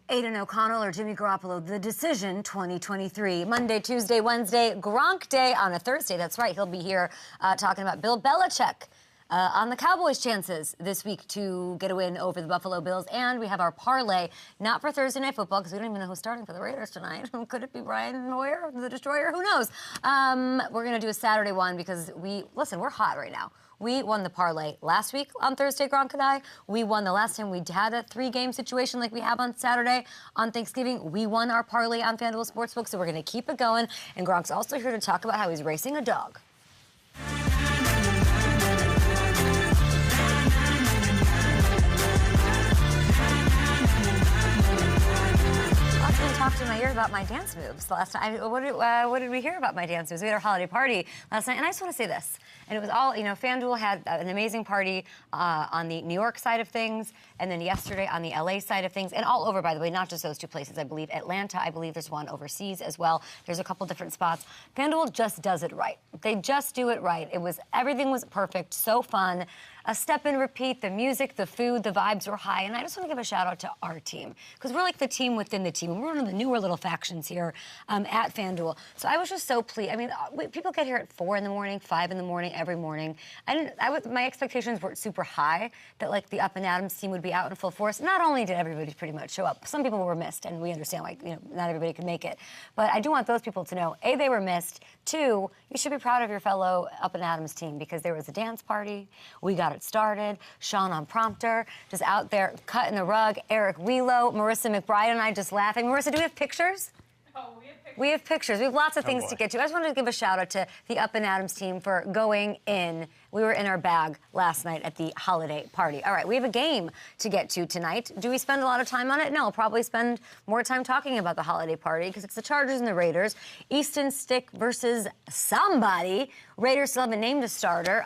Aiden O'Connell or Jimmy Garoppolo, the decision 2023. Monday, Tuesday, Wednesday, Gronk Day on a Thursday. That's right. He'll be here talking about Bill Belichick on the Cowboys' chances this week to get a win over the Buffalo Bills. And we have our parlay, not for Thursday Night Football, because we don't even know who's starting for the Raiders tonight. Could it be Brian Hoyer, the Destroyer? Who knows? We're going to do a Saturday one because we're hot right now. We won the parlay last week on Thursday, Gronk and I. We won the last time we had a 3-game situation like we have on Saturday on Thanksgiving. We won our parlay on FanDuel Sportsbook, so we're going to keep it going. And Gronk's also here to talk about how he's racing a dog. Talked in my ear about my dance moves last time. What did we hear about my dance moves? We had our holiday party last night, and I just want to say this. And it was all, FanDuel had an amazing party on the New York side of things, and then yesterday on the LA side of things, and all over, by the way, not just those two places. I believe Atlanta, I believe there's one overseas as well. There's a couple different spots. FanDuel just does it right. They just do it right. Everything was perfect, so fun. A step and repeat, the music, the food, the vibes were high. And I just want to give a shout out to our team, because we're like the team within the team. And we're one of the newer little factions here at FanDuel. So I was just so pleased. I mean, people get here at 4 in the morning, 5 in the morning, every morning. My expectations weren't super high that like the Up and Adams team would be out in full force. Not only did everybody pretty much show up, some people were missed, and we understand why not everybody could make it. But I do want those people to know, A, they were missed. 2, you should be proud of your fellow Up and Adams team, because there was a dance party. We got it started. Sean on prompter, just out there cutting the rug. Eric Wheelo, Marissa McBride and I just laughing. Marissa, do we have pictures? Oh, we have pictures. We have pictures. We have lots of things to get to. I just wanted to give a shout out to the Up and Adams team for going in. We were in our bag last night at the holiday party. All right, we have a game to get to tonight. Do we spend a lot of time on it? No, probably spend more time talking about the holiday party because it's the Chargers and the Raiders. Easton Stick versus somebody. Raiders still haven't named a starter.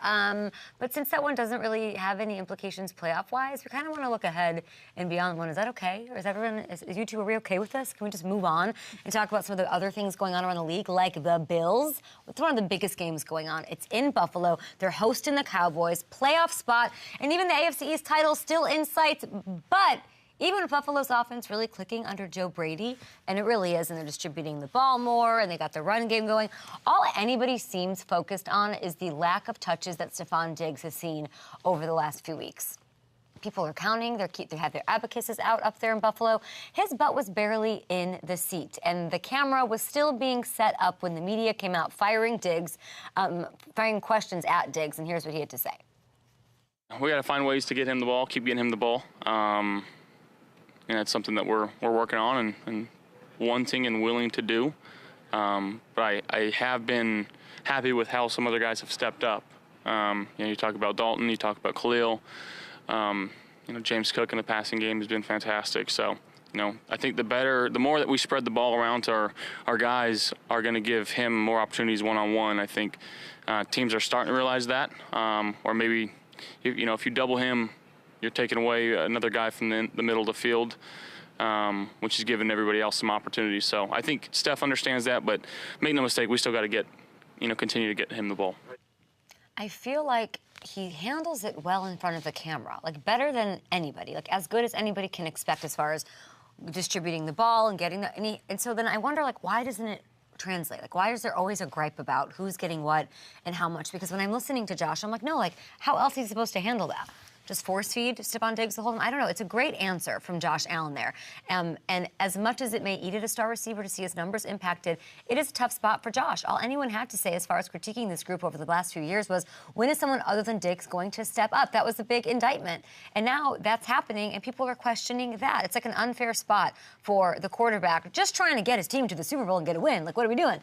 But since that one doesn't really have any implications playoff-wise, we kind of want to look ahead and beyond one. Is that okay? Or is you two, are we okay with this? Can we just move on and talk about some of the other things going on around the league, like the Bills? It's one of the biggest games going on. It's in Buffalo. They're hosting the Cowboys, playoff spot, and even the AFC East title still in sight. But even with Buffalo's offense really clicking under Joe Brady, and it really is, and they're distributing the ball more, and they got the run game going, all anybody seems focused on is the lack of touches that Stephon Diggs has seen over the last few weeks. People are counting. They have their abacuses out up there in Buffalo. His butt was barely in the seat, and the camera was still being set up when the media came out firing questions at Diggs, and here's what he had to say. We got to find ways to get him the ball, keep getting him the ball. It's something that we're working on and wanting and willing to do. But I have been happy with how some other guys have stepped up. You talk about Dalton, you talk about Khalil. James Cook in the passing game has been fantastic. So, I think the more that we spread the ball around to our guys are going to give him more opportunities one-on-one. I think teams are starting to realize that. Or maybe, if you double him, you're taking away another guy from the middle of the field, which is giving everybody else some opportunities. So I think Steph understands that, but make no mistake, we still got to continue to get him the ball. I feel like he handles it well in front of the camera, like better than anybody, like as good as anybody can expect as far as distributing the ball and getting and so then I wonder, like, why doesn't it translate? Like, why is there always a gripe about who's getting what and how much? Because when I'm listening to Josh, I'm like, no, like, how else is he supposed to handle that? Just force feed Stephon Diggs the whole time? I don't know. It's a great answer from Josh Allen there. And as much as it may eat at a star receiver to see his numbers impacted, it is a tough spot for Josh. All anyone had to say as far as critiquing this group over the last few years was, when is someone other than Diggs going to step up? That was the big indictment. And now that's happening, and people are questioning that. It's like an unfair spot for the quarterback just trying to get his team to the Super Bowl and get a win. Like, what are we doing?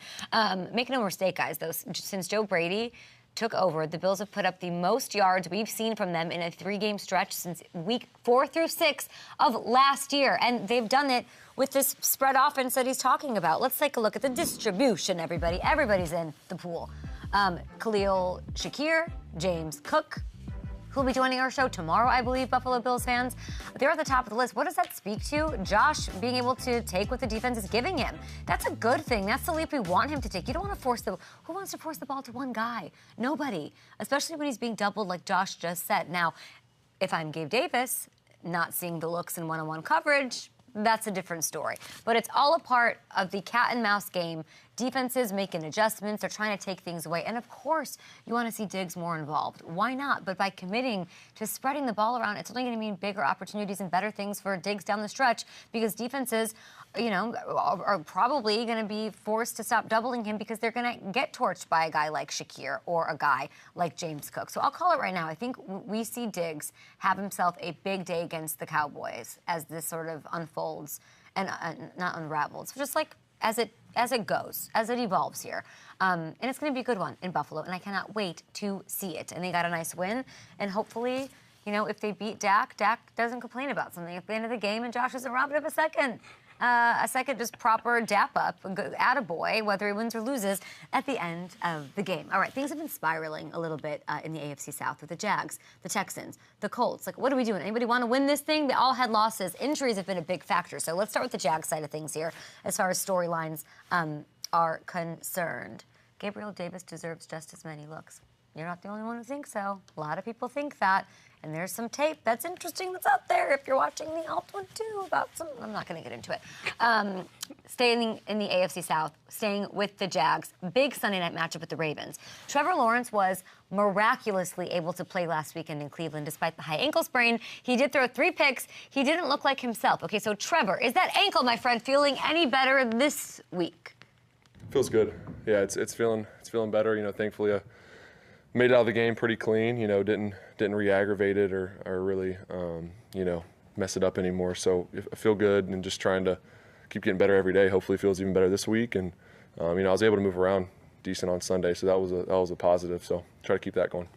Make no mistake, guys, though, since Joe Brady took over, the Bills have put up the most yards we've seen from them in a 3-game stretch since week 4 through 6 of last year. And they've done it with this spread offense that he's talking about. Let's take a look at the distribution, everybody. Everybody's in the pool. Khalil Shakir, James Cook, who'll be joining our show tomorrow, I believe, Buffalo Bills fans. They're at the top of the list. What does that speak to? Josh being able to take what the defense is giving him. That's a good thing. That's the leap we want him to take. You don't want to force who wants to force the ball to one guy? Nobody, especially when he's being doubled like Josh just said. Now, if I'm Gabe Davis, not seeing the looks in one-on-one coverage, that's a different story. But it's all a part of the cat and mouse game. Defenses making adjustments, they're trying to take things away. And of course, you want to see Diggs more involved. Why not? But by committing to spreading the ball around, it's only going to mean bigger opportunities and better things for Diggs down the stretch, because defenses, you know, are probably going to be forced to stop doubling him because they're going to get torched by a guy like Shakir or a guy like James Cook. So I'll call it right now. I think we see Diggs have himself a big day against the Cowboys as this sort of unfolds and not unravels, just like as it goes, as it evolves here. And it's going to be a good one in Buffalo, and I cannot wait to see it. And they got a nice win, and hopefully, you know, if they beat Dak, Dak doesn't complain about something at the end of the game, and Josh doesn't rob it of a second just proper dap up, attaboy, whether he wins or loses at the end of the game. All right, things have been spiraling a little bit in the AFC South with the Jags, the Texans, the Colts. Like, what are we doing? Anybody want to win this thing? They all had losses. Injuries have been a big factor. So let's start with the Jags side of things here as far as storylines are concerned. Gabriel Davis deserves just as many looks. You're not the only one who thinks so. A lot of people think that. And there's some tape that's interesting that's out there if you're watching the alt one too about some. I'm not going to get into it. Staying in the AFC South, staying with the Jags. Big Sunday night matchup with the Ravens. Trevor Lawrence was miraculously able to play last weekend in Cleveland despite the high ankle sprain. He did throw 3 picks. He didn't look like himself. Okay, so Trevor, is that ankle, my friend, feeling any better this week? Feels good. Yeah, it's feeling better. You know, thankfully I made it out of the game pretty clean. You know, didn't re-aggravate it or really you know, mess it up anymore. So I feel good and just trying to keep getting better every day. Hopefully it feels even better this week. And you know, I was able to move around decent on Sunday, so that was a positive. So try to keep that going.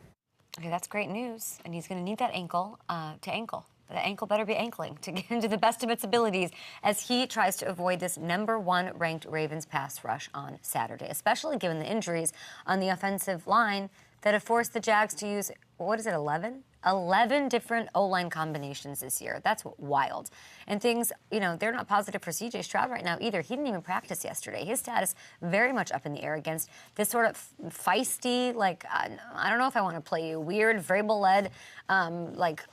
Okay, that's great news. And he's going to need that ankle to ankle. The ankle better be ankling to get into the best of its abilities as he tries to avoid this #1 ranked Ravens pass rush on Saturday, especially given the injuries on the offensive line that have forced the Jags to use, what is it, 11? 11 different O-line combinations this year. That's wild. And things, you know, they're not positive for C.J. Stroud right now either. He didn't even practice yesterday. His status very much up in the air against this sort of feisty, like, I don't know if I want to play you, weird, Vrabel-led, like,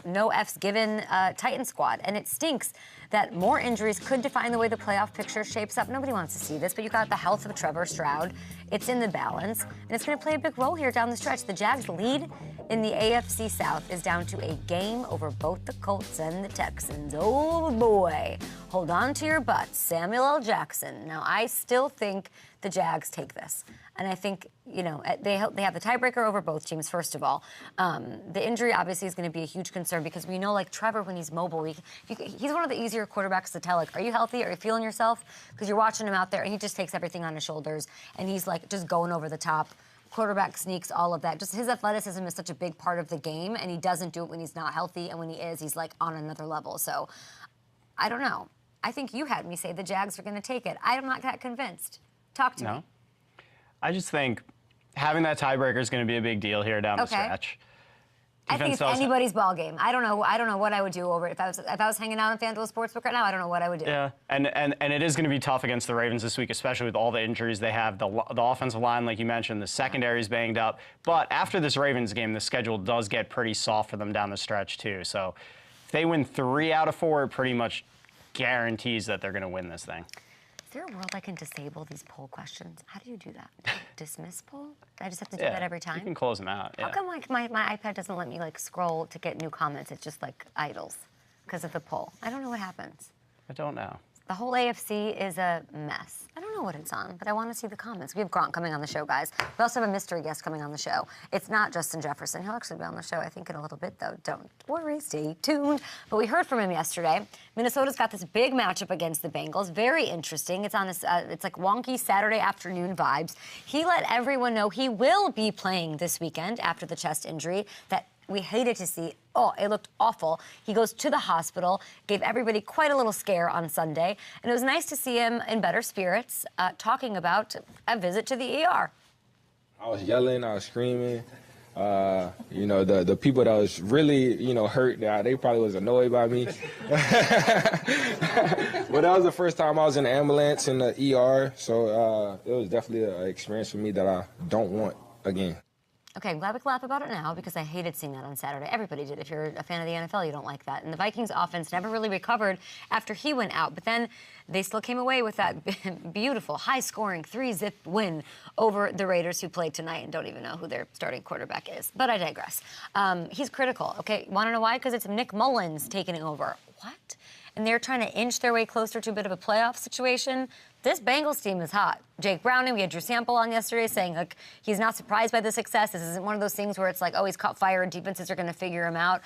no F's given Titan squad. And it stinks that more injuries could define the way the playoff picture shapes up. Nobody wants to see this, but you got the health of Trevor Stroud. It's in the balance, and it's going to play a big role here down the stretch. The Jags' lead in the AFC South is down to a game over both the Colts and the Texans. Oh, boy. Hold on to your butts. Samuel L. Jackson. Now, I still think the Jags take this. And I think, you know, they have the tiebreaker over both teams, first of all. The injury, obviously, is going to be a huge concern because we know, like, Trevor, when he's mobile, he's one of the easier quarterbacks to tell, like, are you healthy? Are you feeling yourself? Because you're watching him out there, and he just takes everything on his shoulders, and he's, like, just going over the top. Quarterback sneaks, all of that. Just his athleticism is such a big part of the game, and he doesn't do it when he's not healthy, and when he is, he's, like, on another level. So, I don't know. I think you had me say the Jags are going to take it. I'm not that convinced. Talk to me. I just think having that tiebreaker is going to be a big deal here down the stretch. I think it's anybody's ball game. I don't know what I would do over it. If I was hanging out on FanDuel Sportsbook right now, I don't know what I would do. Yeah, and it is going to be tough against the Ravens this week, especially with all the injuries they have. The offensive line, like you mentioned, the secondary is banged up. But after this Ravens game, the schedule does get pretty soft for them down the stretch too. So if they win 3 out of 4, it pretty much guarantees that they're going to win this thing. Is there a world I can disable these poll questions? How do you do that? Dismiss poll? I just have to do that every time? You can close them out. How come like my iPad doesn't let me like scroll to get new comments? It's just like idles because of the poll. I don't know what happens. I don't know. The whole AFC is a mess. I don't know what it's on, but I want to see the comments. We have Gronk coming on the show, guys. We also have a mystery guest coming on the show. It's not Justin Jefferson. He'll actually be on the show, I think, in a little bit, though. Don't worry. Stay tuned. But we heard from him yesterday. Minnesota's got this big matchup against the Bengals. Very interesting. It's on this, it's like wonky Saturday afternoon vibes. He let everyone know he will be playing this weekend after the chest injury that we hated to see. Oh, it looked awful. He goes to the hospital, gave everybody quite a little scare on Sunday, and it was nice to see him in better spirits, talking about a visit to the ER. I was yelling, I was screaming. You know, the people that was really, you know, hurt, they probably was annoyed by me. But that was the first time I was in the ambulance in the ER, so it was definitely an experience for me that I don't want again. Okay, I'm glad we can laugh about it now because I hated seeing that on Saturday. Everybody did. If you're a fan of the NFL, you don't like that. And the Vikings offense never really recovered after he went out. But then they still came away with that beautiful, high-scoring 3-zip win over the Raiders, who played tonight and don't even know who their starting quarterback is. But I digress. He's critical, okay? Want to know why? Because it's Nick Mullins taking it over. What? And they're trying to inch their way closer to a bit of a playoff situation. This Bengals team is hot. Jake Browning, we had Drew Sample on yesterday saying, look, he's not surprised by the success. This isn't one of those things where it's like, oh, he's caught fire and defenses are going to figure him out.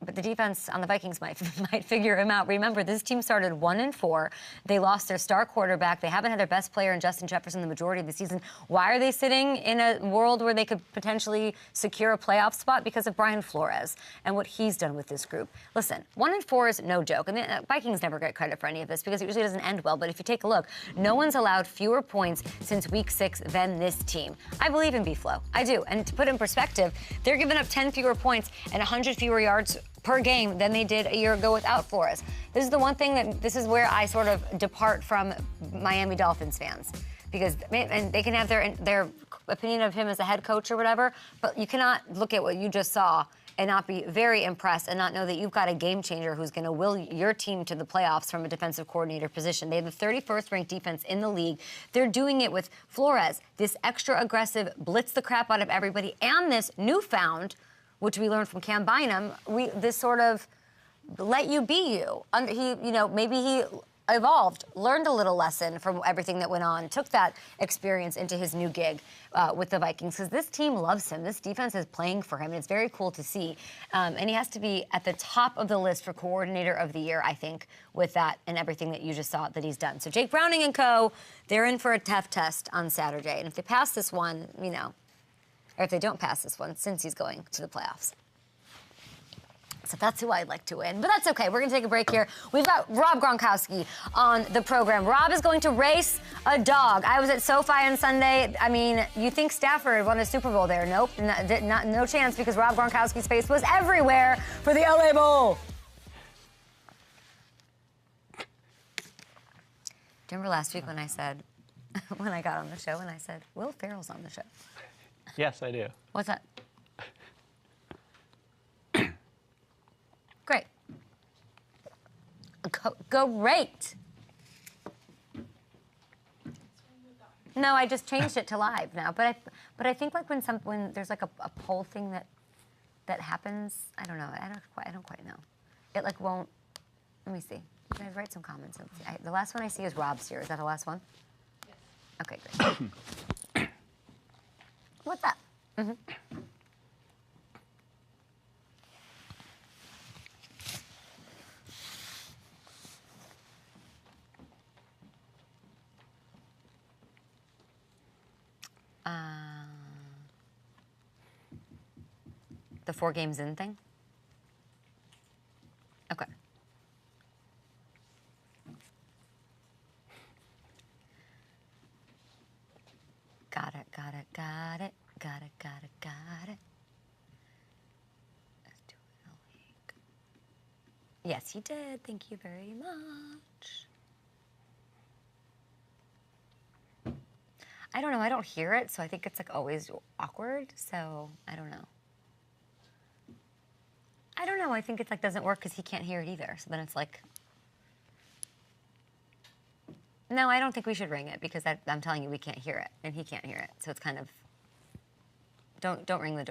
But the defense on the Vikings might figure him out. Remember, this team started 1-4. They lost their star quarterback. They haven't had their best player in Justin Jefferson the majority of the season. Why are they sitting in a world where they could potentially secure a playoff spot? Because of Brian Flores and what he's done with this group. Listen, 1-4 is no joke. And the Vikings never get credit for any of this because it usually doesn't end well. But if you take a look, no one's allowed fewer points since week 6 than this team. I believe in B-Flow. I do. And to put it in perspective, they're giving up 10 fewer points and 100 fewer yards per game than they did a year ago without Flores. This is the one thing this is where I sort of depart from Miami Dolphins fans. Because, and they can have their opinion of him as a head coach or whatever, but you cannot look at what you just saw and not be very impressed and not know that you've got a game changer who's going to will your team to the playoffs from a defensive coordinator position. They have the 31st ranked defense in the league. They're doing it with Flores, this extra aggressive, blitz the crap out of everybody, and this newfound, which we learned from Cam Bynum, this sort of let you be you. Maybe he evolved, learned a little lesson from everything that went on, took that experience into his new gig with the Vikings, because this team loves him. This defense is playing for him, and it's very cool to see. And he has to be at the top of the list for coordinator of the year, I think, with that and everything that you just saw that he's done. So Jake Browning and co., they're in for a tough test on Saturday. And if they pass this one, or if they don't pass this one, since he's going to the playoffs. So that's who I'd like to win. But that's okay. We're going to take a break here. We've got Rob Gronkowski on the program. Rob is going to race a dog. I was at SoFi on Sunday. I mean, you think Stafford won a Super Bowl there. Nope, no chance, because Rob Gronkowski's face was everywhere for the LA Bowl. Do you remember last week when I said, when I got on the show and I said, Will Ferrell's on the show? Yes, I do. What's that? Great. Great. No, I just changed it to live now. But I think like when there's like a poll thing that happens, I don't know. I don't quite know. It like won't. Let me see. You guys write some comments. The last one I see is Rob's here. Is that the last one? Yes. Okay, great. What's up? Mm-hmm. The 4 games in thing? Okay. Got it. Let's do it a week. Yes, he did. Thank you very much. I don't know. I don't hear it, so I think it's like always awkward. So I don't know. I think it like doesn't work because he can't hear it either. So then it's like, no, I don't think we should ring it because I'm telling you we can't hear it and he can't hear it. So it's kind of don't ring a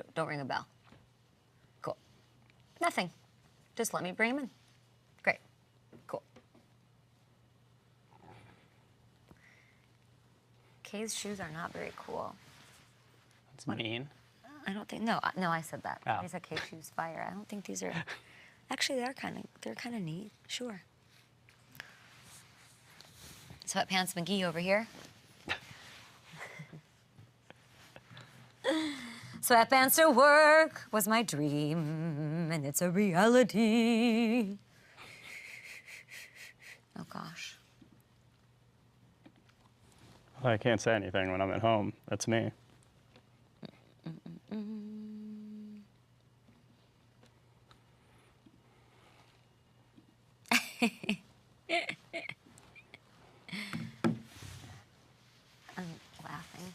bell. Cool. Nothing. Just let me bring him in. Great. Cool. Kay's shoes are not very cool. That's mean. I don't think. No, I said that. Oh. I said Kay's shoes fire. I don't think these are. Actually, they're kind of neat. Sure. Sweatpants McGee over here. Sweatpants to work was my dream, and it's a reality. Oh gosh. I can't say anything when I'm at home. That's me. I'm laughing.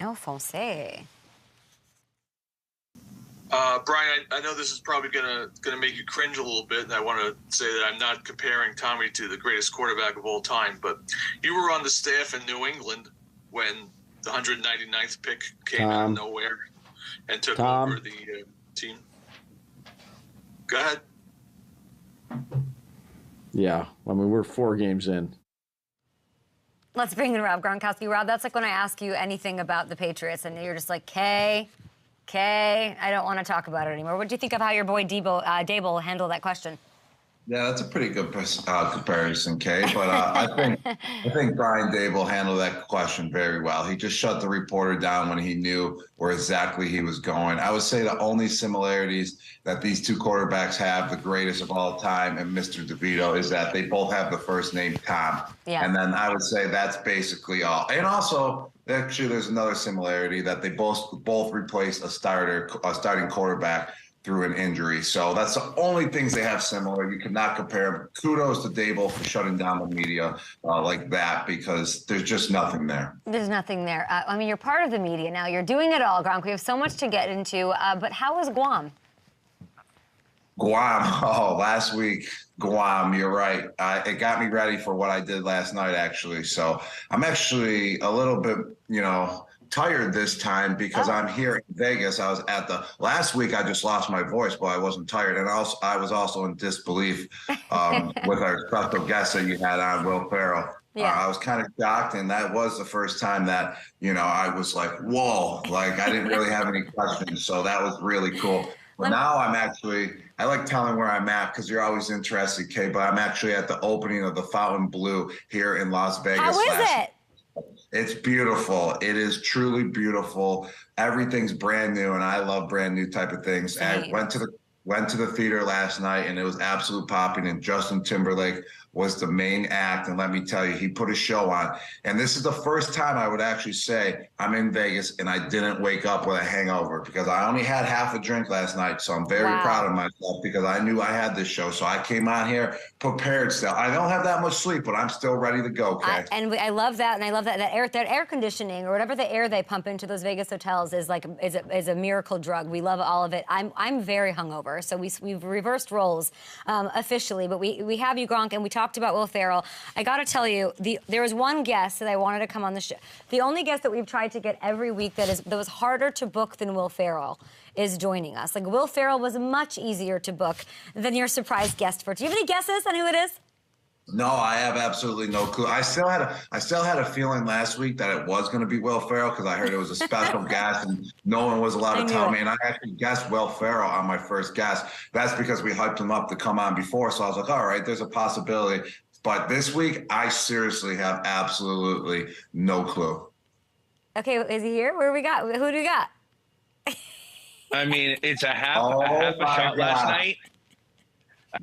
Oh, Fonse. Brian, I know this is probably gonna make you cringe a little bit, and I want to say that I'm not comparing Tommy to the greatest quarterback of all time, but you were on the staff in New England when the 199th pick came out of nowhere and took over the team. Go ahead. Yeah, I mean, we're 4 games in. Let's bring in Rob Gronkowski. Rob, that's like when I ask you anything about the Patriots, and you're just like, K, I don't want to talk about it anymore. What do you think of how your boy Dable handled that question? Yeah, that's a pretty good comparison, Kay. But I think Brian Dable handled that question very well. He just shut the reporter down when he knew where exactly he was going. I would say the only similarities that these two quarterbacks have, the greatest of all time and Mr. DeVito, is that they both have the first name Tom. Yeah. And then I would say that's basically all. And also, actually, there's another similarity that they both replaced a starting quarterback through an injury. So that's the only things they have similar. You cannot compare them. Kudos to Dable for shutting down the media like that, because there's just nothing there. There's nothing there. I mean, you're part of the media now. You're doing it all, Gronk. We have so much to get into. But how was Guam? Guam. Oh, last week, Guam. You're right. It got me ready for what I did last night, actually. So I'm actually a little bit, tired this time because I'm here in Vegas. I was at last week. I just lost my voice, but I wasn't tired, and I was also in disbelief with our special guest that you had on, Will Ferrell. Yeah. I was kind of shocked, and that was the first time that I was like, whoa, like I didn't really have any questions, so that was really cool. But now I like telling where I'm at because you're always interested, Kay, but I'm actually at the opening of the Fountain Blue here in Las Vegas. How is it? It's beautiful. It is truly beautiful. Everything's brand new, and I love brand new type of things. Same. I went to the theater last night, and it was absolute popping, and Justin Timberlake was the main act, and let me tell you, he put a show on. And this is the first time I would actually say I'm in Vegas and I didn't wake up with a hangover, because I only had half a drink last night, so I'm very proud of myself because I knew I had this show. So I came on here prepared still. I don't have that much sleep, but I'm still ready to go, Kay. And I love that, and I love that air conditioning, or whatever the air they pump into those Vegas hotels is a miracle drug. We love all of it. I'm very hungover, so we've reversed roles officially, but we have you, Gronk, and we talked about Will Ferrell. I got to tell you, there was one guest that I wanted to come on the show. The only guest that we've tried to get every week that was harder to book than Will Ferrell is joining us. Like, Will Ferrell was much easier to book than your surprise guest for. Do you have any guesses on who it is? No, I have absolutely no clue. I still had a feeling last week that it was going to be Will Ferrell because I heard it was a special guest and no one was allowed to tell me. And I actually guessed Will Ferrell on my first guess. That's because we hyped him up to come on before. So I was like, all right, there's a possibility. But this week, I seriously have absolutely no clue. Okay, is he here? Who do we got? I mean, it's a half a shot last night.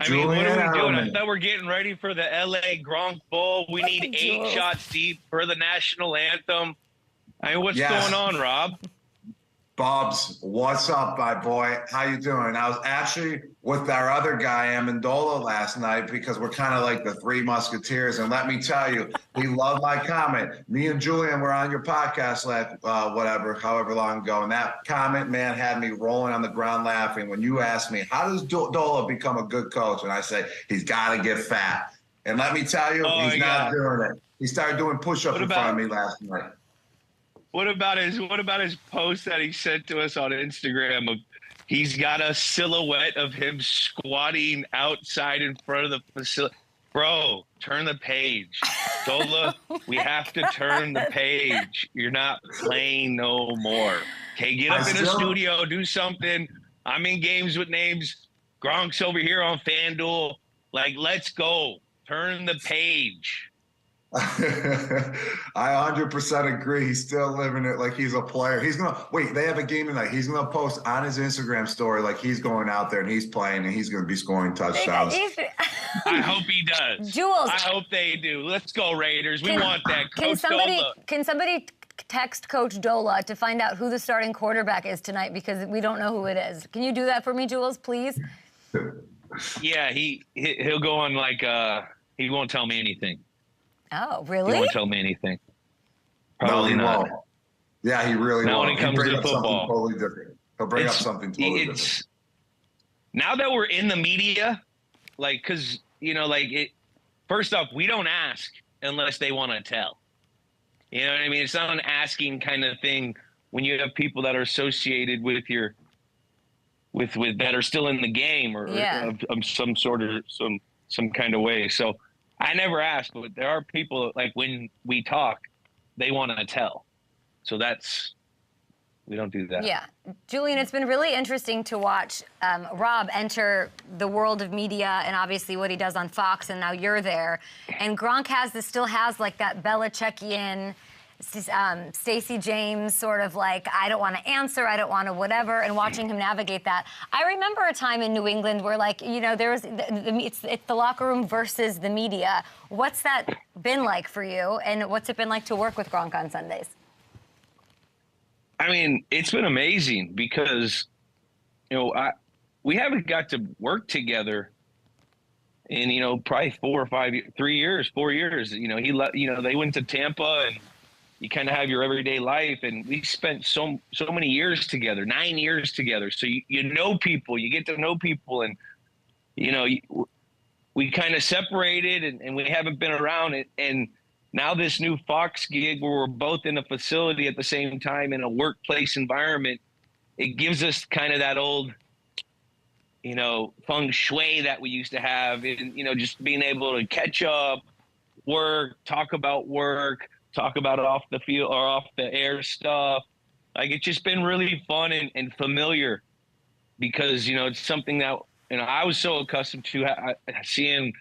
I mean, what are we doing? I thought we're getting ready for the LA Gronk Bowl. We need 8 shots deep for the national anthem. I mean, what's going on, Rob? Bobs, what's up, my boy? How you doing? I was actually with our other guy, Amendola, last night because we're kind of like the Three Musketeers. And let me tell you, he loved my comment. Me and Julian were on your podcast however long ago. And that comment, man, had me rolling on the ground laughing when you asked me, how does Dola become a good coach? And I said, he's got to get fat. And let me tell you, he's not doing it. He started doing push-ups in front of me last night. What about his post that he sent to us on Instagram of he's got a silhouette of him squatting outside in front of the facility? Bro, turn the page. Dola, we have to turn the page. You're not playing no more. Okay, get up in the studio, do something. I'm in games with names. Gronk's over here on FanDuel. Like, let's go. Turn the page. I 100% agree. He's still living it like he's a player. They have a game tonight. He's going to post on his Instagram story like he's going out there and he's playing and he's going to be scoring touchdowns. I hope he does. Jules. I hope they do. Let's go, Raiders. We want that. Coach Dola. Can somebody text Coach Dola to find out who the starting quarterback is tonight, because we don't know who it is? Can you do that for me, Jules, please? Yeah, he'll go on he won't tell me anything. Oh, really? He won't tell me anything. Probably not. Won't. Yeah, he really Now will. when it comes to Something football. totally different. He'll bring up something totally different. Now that we're in the media, like, because, first off, we don't ask unless they want to tell. You know what I mean? It's not an asking kind of thing when you have people that are associated with that are still in the game or of some sort of some kind of way. So I never ask, but there are people, like, when we talk, they want to tell. So we don't do that. Yeah. Julian, it's been really interesting to watch Rob enter the world of media and obviously what he does on Fox, and now you're there. And Gronk still has like that Belichickian, Stacey James sort of like, I don't want to answer, I don't want to whatever, and watching him navigate that. I remember a time in New England where, like, there was, it's the locker room versus the media. What's that been like for you, and what's it been like to work with Gronk on Sundays? I mean, it's been amazing because, we haven't got to work together in, probably 4 years. They went to Tampa, and you kind of have your everyday life, and we spent so many years together, 9 years together. So you know people, you get to know people, and we kind of separated, and we haven't been around it. And now this new Fox gig where we're both in a facility at the same time in a workplace environment, it gives us kind of that old, feng shui that we used to have, and, just being able to catch up, talk about off the field or off the air stuff. Like, it's just been really fun and familiar because, it's something that, I was so accustomed to seeing,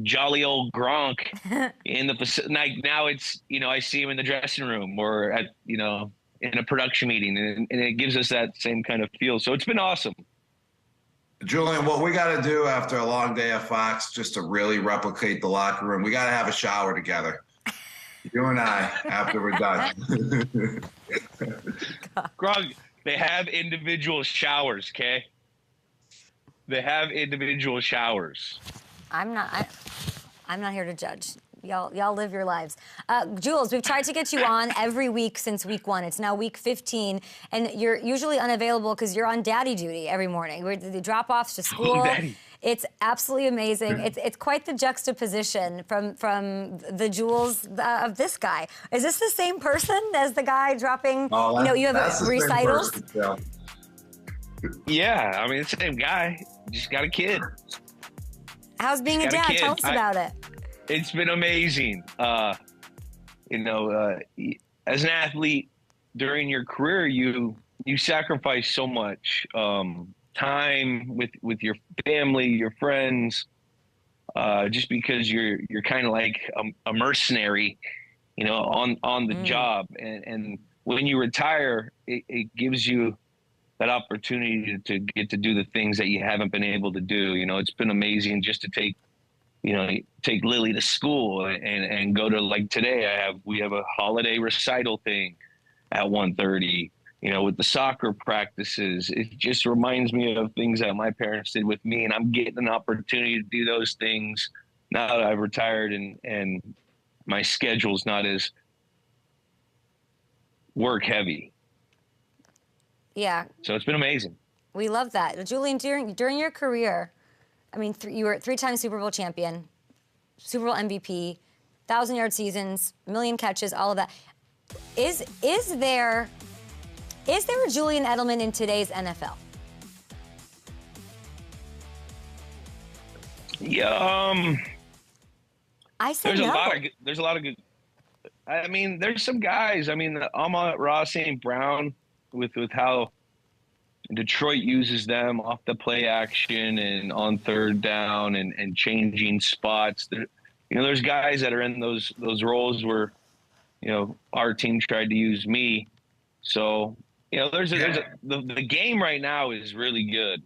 jolly old Gronk in the facility. Like, now it's, I see him in the dressing room or at, in a production meeting, and it gives us that same kind of feel. So it's been awesome. Julian, what we got to do after a long day at Fox, just to really replicate the locker room, we got to have a shower together. You and I, after we're done. Gronk, they have individual showers, okay? They have individual showers. I'm not here to judge. Y'all live your lives. Jules, we've tried to get you on every week since week 1. It's now week 15, and you're usually unavailable because you're on daddy duty every morning. The drop-offs to school. Daddy. It's absolutely amazing. It's quite the juxtaposition from the Jules of this guy. Is this the same person as the guy dropping? You have recitals. Yeah, I mean, it's the same guy. Just got a kid. How's being a dad? Tell us about it. It's been amazing. As an athlete during your career, you sacrifice so much time with your family, your friends, just because you're kind of like a mercenary, on the job. And when you retire, it gives you that opportunity to get to do the things that you haven't been able to do. It's been amazing just to take Lily to school and go to, like, today we have a holiday recital thing at 1:30, with the soccer practices. It just reminds me of things that my parents did with me, and I'm getting an opportunity to do those things now that I've retired and my schedule's not as work heavy. Yeah. So it's been amazing. We love that. Julian, during your career, I mean, you were 3-time Super Bowl champion, Super Bowl MVP, 1,000-yard seasons, million catches, all of that. Is there a Julian Edelman in today's NFL? Yeah. I say there's no. There's a lot of good. I mean, there's some guys. I mean, Amon-Ra St. Brown with how Detroit uses them off the play action and on third down and changing spots. There's guys that are in those roles where, our team tried to use me. So, the game right now is really good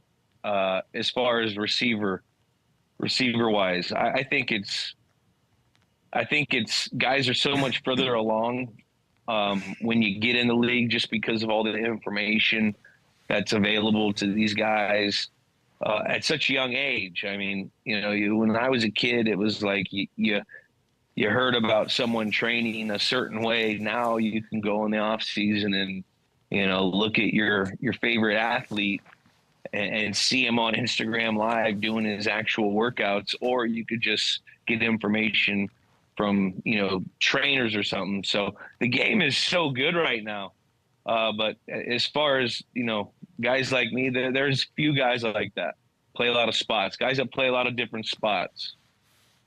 as far as receiver wise. I think it's guys are so much further along when you get in the league just because of all the information that's available to these guys at such a young age. I mean, when I was a kid, it was like you you heard about someone training a certain way. Now you can go in the off season and, look at your favorite athlete and see him on Instagram Live doing his actual workouts, or you could just get information from, trainers or something. So the game is so good right now. But as far as, guys like me, there's few guys like that. Play a lot of spots. Guys that play a lot of different spots.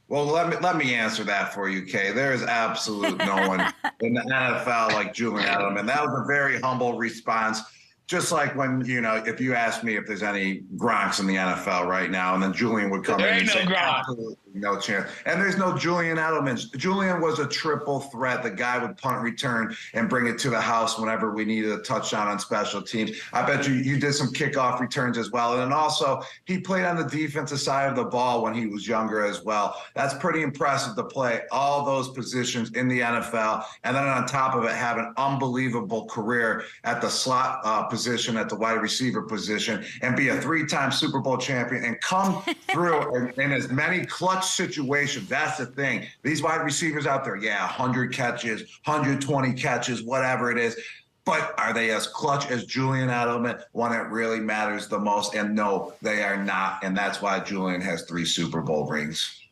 Well, let me answer that for you, Kay. There is absolute no one in the NFL like Julian Edelman. That was a very humble response. Just like when, if you ask me if there's any Gronks in the NFL right now, and then Julian would come in and say, absolutely no chance. And there's no Julian Edelman. Julian was a triple threat. The guy would punt return and bring it to the house whenever we needed a touchdown on special teams. I bet you did some kickoff returns as well. And then also, he played on the defensive side of the ball when he was younger as well. That's pretty impressive to play all those positions in the NFL. And then on top of it, have an unbelievable career at the slot position, at the wide receiver position, and be a 3-time Super Bowl champion and come through in as many clutch situations. That's the thing. These wide receivers out there, 100 catches, 120 catches, whatever it is. But are they as clutch as Julian Edelman, one that really matters the most? And no, they are not. And that's why Julian has 3 Super Bowl rings.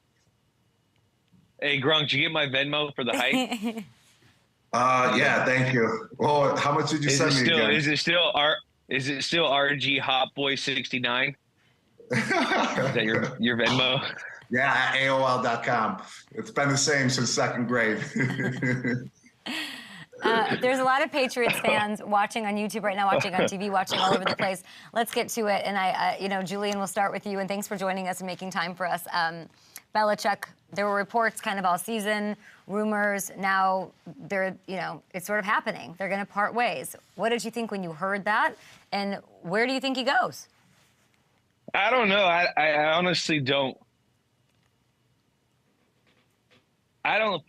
Hey, Gronk, did you get my Venmo for the hike? Yeah, thank you. Well, how much did you send me again? Is it still RG Hot Boy 69? Is that your Venmo? Yeah, at AOL.com. It's been the same since 2nd grade. There's a lot of Patriots fans watching on YouTube right now, watching on TV, watching all over the place. Let's get to it. And Julian, we'll start with you. And thanks for joining us and making time for us. Belichick, there were reports kind of all season, rumors. Now it's sort of happening. They're going to part ways. What did you think when you heard that? And where do you think he goes? I don't know. I honestly don't. I don't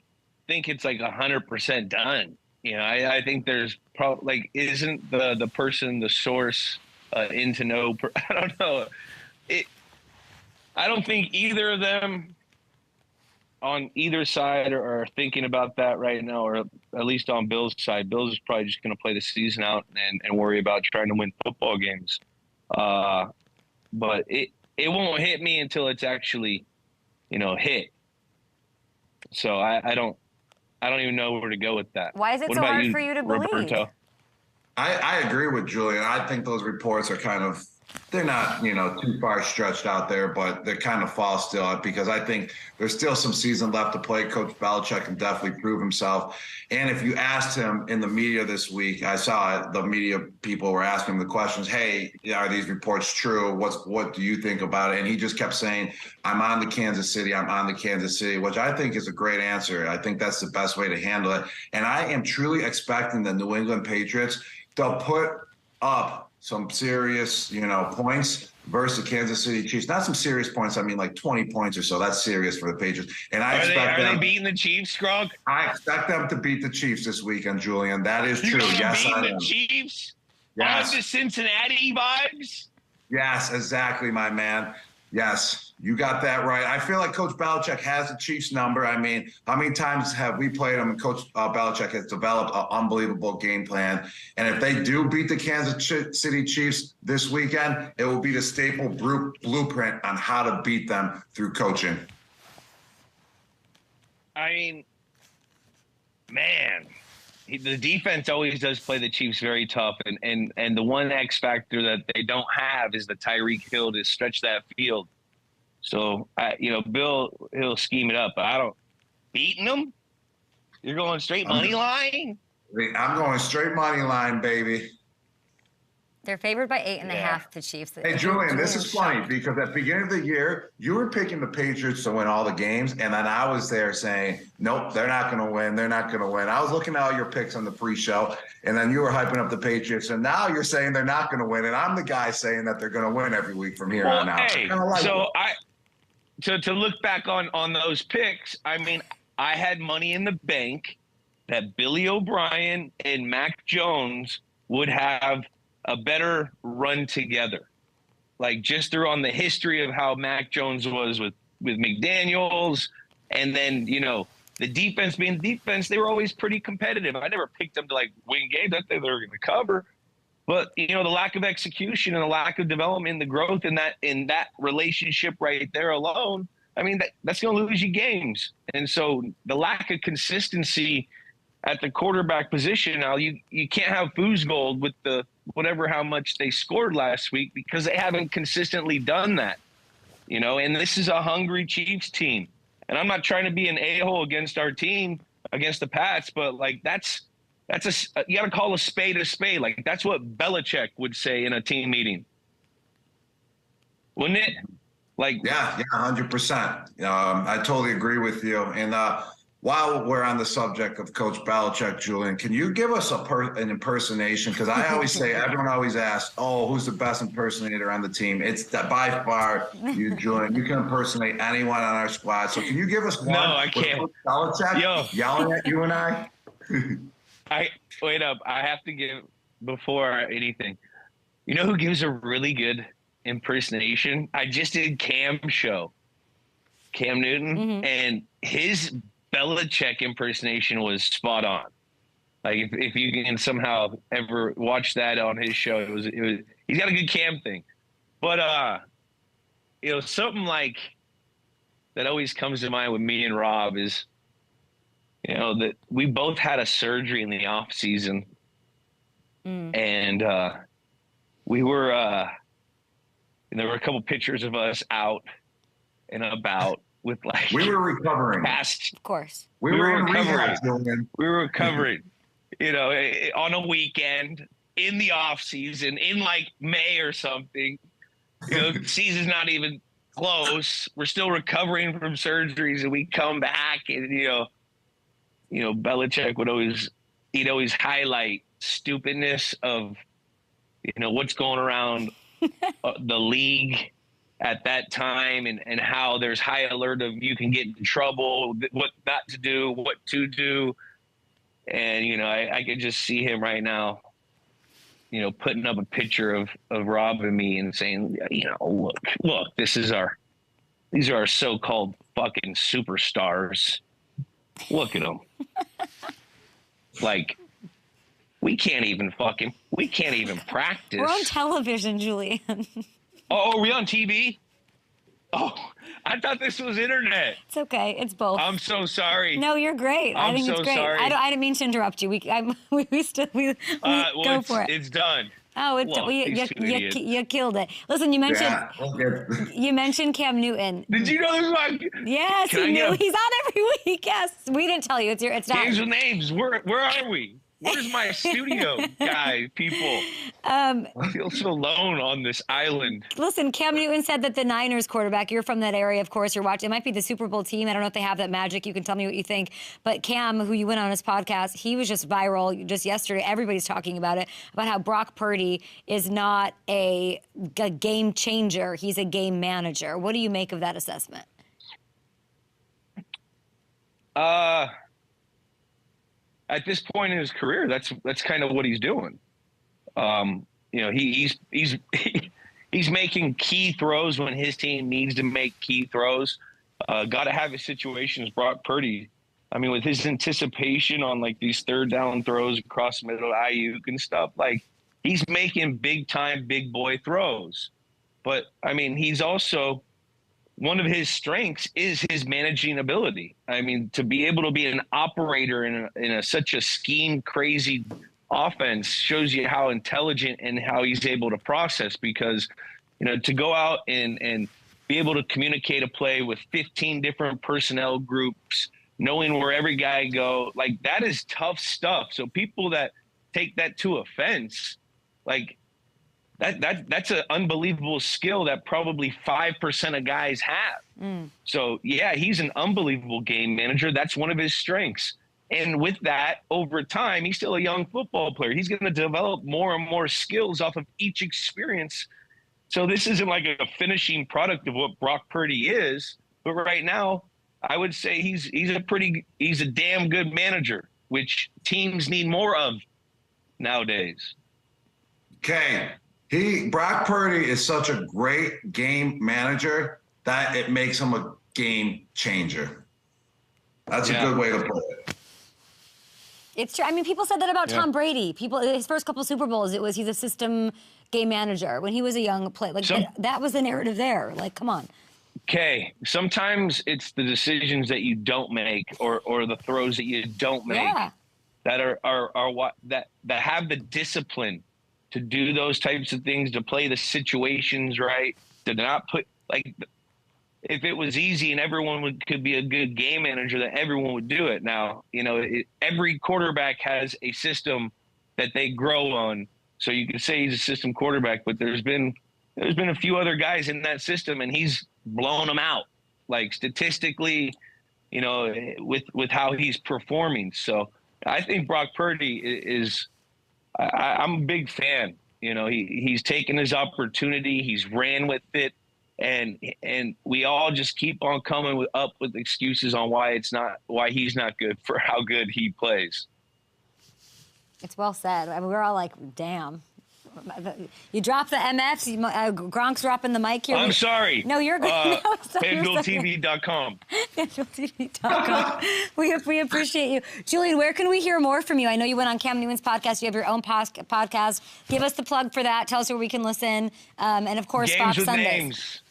think it's like 100% done. I think there's probably isn't the person, the source in to know. I don't know. I don't think either of them on either side are thinking about that right now, or at least on Bill's side. Bill's is probably just going to play the season out and worry about trying to win football games. But it won't hit me until it's actually, hit. So I don't even know where to go with that. Why is it so hard for you to believe? Roberto? I agree with Julian. I think those reports are they're not, too far stretched out there, but they're kind of false still, because I think there's still some season left to play. Coach Belichick can definitely prove himself. And if you asked him in the media this week, I saw it, the media people were asking him the questions, hey, are these reports true? What do you think about it? And he just kept saying, I'm on the Kansas City, which I think is a great answer. I think that's the best way to handle it. And I am truly expecting the New England Patriots to put up some serious, points versus the Kansas City Chiefs. Not some serious points. I mean, like 20 points or so. That's serious for the Patriots. And I expect them. Are they beating the Chiefs, Gronk? I expect them to beat the Chiefs this weekend, Julian. That is true. Yes, I am. The Chiefs? Yes. On the Cincinnati vibes? Yes, exactly, my man. Yes, you got that right. I feel like Coach Belichick has the Chiefs number. I mean, how many times have we played them? And Coach Belichick has developed an unbelievable game plan. And if they do beat the Kansas City Chiefs this weekend, it will be the staple blueprint on how to beat them through coaching. I mean, man, the defense always does play the Chiefs very tough, and the one X factor that they don't have is the Tyreek Hill to stretch that field. So Bill, he'll scheme it up, but I don't beating them. You're going straight money line. I'm going straight money line, baby. They're favored by 8.5, the Chiefs. Hey, Julian, this is funny because at the beginning of the year, you were picking the Patriots to win all the games, and then I was there saying, nope, they're not going to win. They're not going to win. I was looking at all your picks on the pre-show, and then you were hyping up the Patriots, and now you're saying they're not going to win, and I'm the guy saying that they're going to win every week from here on out. Hey, to look back on those picks, I mean, I had money in the bank that Billy O'Brien and Mac Jones would have a better run together, like just through on the history of how Mac Jones was with McDaniels, and then the defense being defense, they were always pretty competitive. I never picked them to like win games. I thought they were going to cover. But, you know, the lack of execution and the lack of development, the growth in that relationship right there alone, I mean, that's going to lose you games. And so the lack of consistency at the quarterback position, now you can't have fool's gold with the how much they scored last week because they haven't consistently done that, you know, and this is a hungry Chiefs team. And I'm not trying to be an a-hole against our team, against the Pats, but like you got to call a spade a spade. Like that's what Belichick would say in a team meeting, wouldn't it? Like, yeah, 100%. I totally agree with you. And while we're on the subject of Coach Belichick, Julian, can you give us an impersonation? Because I always say, everyone always asks, oh, who's the best impersonator on the team? It's by far you, Julian. You can impersonate anyone on our squad. So can you give us one? No, I can't. Coach Belichick yelling at you and I? Wait up. I have to give, before anything, you know who gives a really good impersonation? I just did Cam's show, Cam Newton, and his Belichick impersonation was spot on. Like if you can somehow ever watch that on his show, it was he's got a good Cam thing. But you know, something like that always comes to mind with me and Rob is, you know, that we both had a surgery in the off season, and we were and there were a couple pictures of us out and about with like we were recovering. Of course. We were in rehab, Julian. We were recovering, you know, on a weekend in the off season in like May or something. You know, season's not even close. We're still recovering from surgeries, and we come back, and you know, Belichick would always highlight stupidness of, you know, what's going around the league at that time, and how there's high alert of you can get in trouble, what not to do, what to do. And, you know, I could just see him right now, you know, putting up a picture of Rob and me and saying, you know, look, these are our so-called fucking superstars. Look at them. Like, we can't even practice. We're on television, Julian. Oh, are we on TV? Oh, I thought this was internet. It's okay. It's both. I'm so sorry. No, you're great. I think it's great. Sorry. I didn't mean to interrupt you. We go for it. It's done. Oh, you killed it. Listen, you mentioned Cam Newton. Did you know this was my? Yes, he knew. He's on every week. Yes, we didn't tell you. It's not. Games with names. Where are we? Where's my studio guy, people? I feel so alone on this island. Listen, Cam Newton said that the Niners quarterback, you're from that area, of course, you're watching. It might be the Super Bowl team. I don't know if they have that magic. You can tell me what you think. But Cam, who you went on his podcast, he was just viral just yesterday. Everybody's talking about it, about how Brock Purdy is not a game changer. He's a game manager. What do you make of that assessment? At this point in his career, that's kind of what he's doing. You know, he's making key throws when his team needs to make key throws. Got to have his situations. Brock Purdy, I mean, with his anticipation on like these third down throws across the middle of Ayuk and stuff, like he's making big time, big boy throws. But I mean, he's also, one of his strengths is his managing ability. I mean, to be able to be an operator in such a scheme crazy offense shows you how intelligent and how he's able to process, because, you know, to go out and be able to communicate a play with 15 different personnel groups, knowing where every guy go, like that is tough stuff. So people that take that to offense, like, that's an unbelievable skill that probably 5% of guys have. So, yeah, he's an unbelievable game manager. That's one of his strengths. And with that, over time, he's still a young football player. He's going to develop more and more skills off of each experience. So this isn't like a finishing product of what Brock Purdy is. But right now, I would say he's a damn good manager, which teams need more of nowadays. Okay. Brock Purdy is such a great game manager that it makes him a game changer. That's a good way to put it. It's true. I mean, people said that about Tom Brady. His first couple Super Bowls, he's a system game manager when he was a young player. Like that was the narrative there. Like, come on. Okay, sometimes it's the decisions that you don't make or the throws that you don't make that are what that have the discipline to do those types of things, to play the situations right, to not put like. If it was easy and everyone could be a good game manager, then everyone would do it. Now, every quarterback has a system that they grow on. So you can say he's a system quarterback, but there's been a few other guys in that system, and he's blown them out, like statistically, with how he's performing. So I think Brock Purdy is. I'm a big fan. He's taken his opportunity. He's ran with it. And we all just keep on coming up with excuses on why he's not good for how good he plays. It's well said. I mean, we're all like, damn. You drop the MFs. Gronk's dropping the mic here. I'm sorry. No, you're good. FanDuelTV.com. FanDuelTV.com. We appreciate you. Julian, where can we hear more from you? I know you went on Cam Newman's podcast. You have your own podcast. Give us the plug for that. Tell us where we can listen. And, of course, Games Fox with Sundays. Names.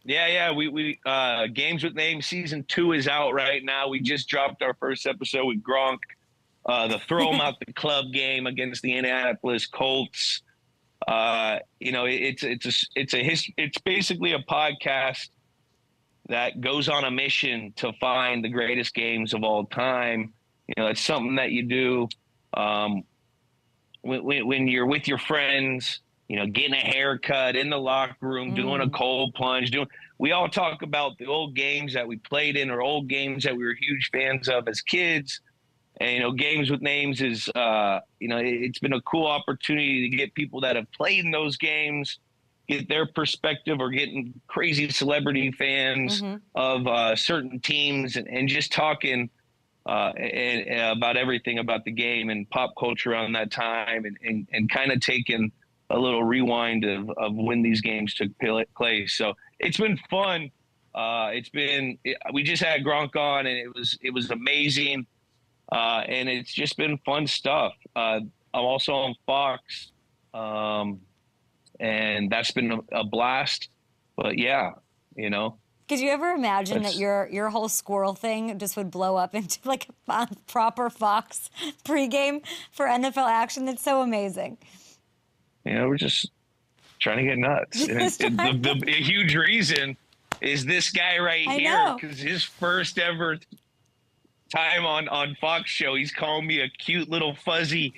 Yeah. We Games with Names season 2 is out right now. We just dropped our first episode with Gronk, the throw him out the club game against the Indianapolis Colts. It's basically a podcast that goes on a mission to find the greatest games of all time. It's something that you do when you're with your friends. Getting a haircut in the locker room, doing a cold plunge. We all talk about the old games that we played in or old games that we were huge fans of as kids. And, Games with Names is, it's been a cool opportunity to get people that have played in those games, get their perspective, or getting crazy celebrity fans of certain teams and just talking about everything about the game and pop culture around that time and kind of taking a little rewind of when these games took place. So it's been fun. We just had Gronk on, and it was amazing. And it's just been fun stuff. I'm also on Fox, and that's been a blast. But yeah, Could you ever imagine that your whole squirrel thing just would blow up into like a proper Fox pregame for NFL action? That's so amazing. We're just trying to get nuts. And the huge reason is this guy right here, because his first ever time on Fox show, he's calling me a cute little fuzzy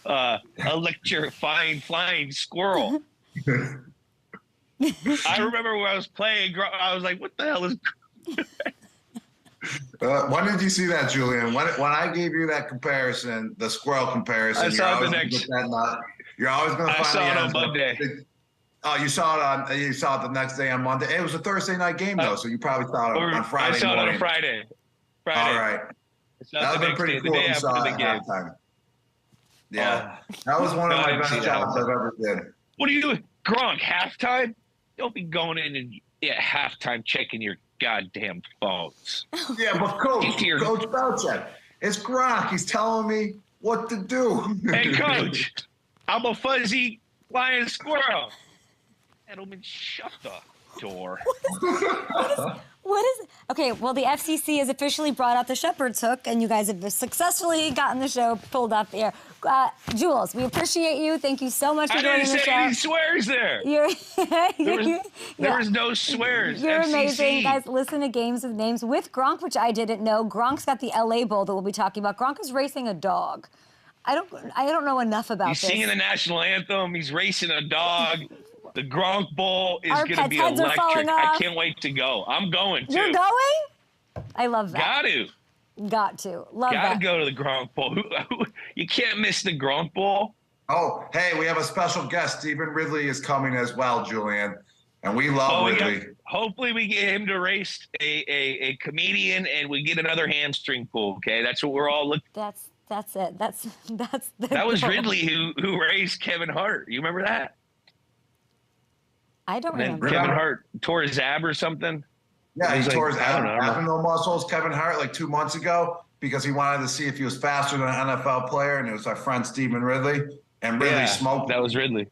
electrifying flying squirrel. I remember when I was playing, I was like, what the hell is when did you see that, Julian? When I gave you that comparison, the squirrel comparison, I saw the next. You're always going to find I saw it on Monday. Oh, you saw it the next day on Monday. It was a Thursday night game though, so you probably saw it on Friday. I saw morning. it on Friday. All right. That would have been pretty cool if you saw it at halftime. Yeah, that was one of my best jobs I've ever did. What are you doing, Gronk? Halftime? Don't be going in and halftime checking your goddamn phones. Yeah, but Coach Belichick, it's Gronk. He's telling me what to do. Hey, Coach, I'm a fuzzy flying squirrel. Edelman, shut the door. What is it? Okay, well, the FCC has officially brought out the shepherd's hook, and you guys have successfully gotten the show pulled off the air. Jules, we appreciate you. Thank you so much for joining the show. I didn't say any swears there. There was no swears. You're FCC. amazing. Guys, listen to Games of Names with Gronk, which I didn't know. Gronk's got the LA Bowl that we'll be talking about. Gronk is racing a dog. I don't know enough about this. He's singing the national anthem. He's racing a dog. The Gronk Bowl is going to be electric. I can't wait to go. I'm going too. You're going? I love that. Got to. Love that. Got to go to the Gronk Bowl. You can't miss the Gronk Bowl. Oh, hey, we have a special guest. Stephen Ridley is coming as well, Julian. And we love Ridley. Hopefully we get him to race a comedian and we get another hamstring pull, okay? That's what we're all looking for. That's it. That was Ridley who raced Kevin Hart. You remember that? I don't remember. Kevin Hart tore his ab or something. Yeah, he tore his I don't know. abdominal muscles, Kevin Hart, like 2 months ago because he wanted to see if he was faster than an NFL player, and it was our friend Stephen Ridley. And Ridley smoked. That was Ridley.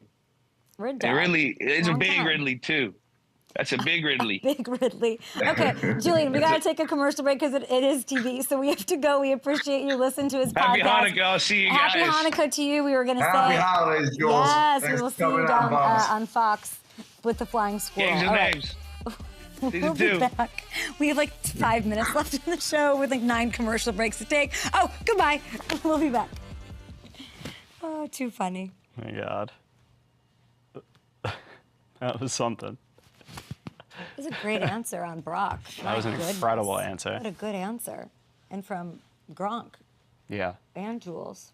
Ridley is a big Ridley, too. That's a big Ridley. Big Ridley. Okay, Julian, we got to take a commercial break because it is TV, so we have to go. We appreciate you listening to his Happy podcast. Hanukkah. I'll see you guys. Happy Hanukkah to you. We were going to say. Happy holidays, Jules. Yes, Thanks we will for see you coming down Bubs. on Fox with the Flying Squirrel. Games and All right. names. We'll be back. We have like 5 minutes left in the show with like 9 commercial breaks to take. Oh, goodbye. We'll be back. Oh, too funny. Oh my God. That was something. That was a great answer on Brock. That was an incredible answer. What a good answer. And from Gronk Yeah. and Jules.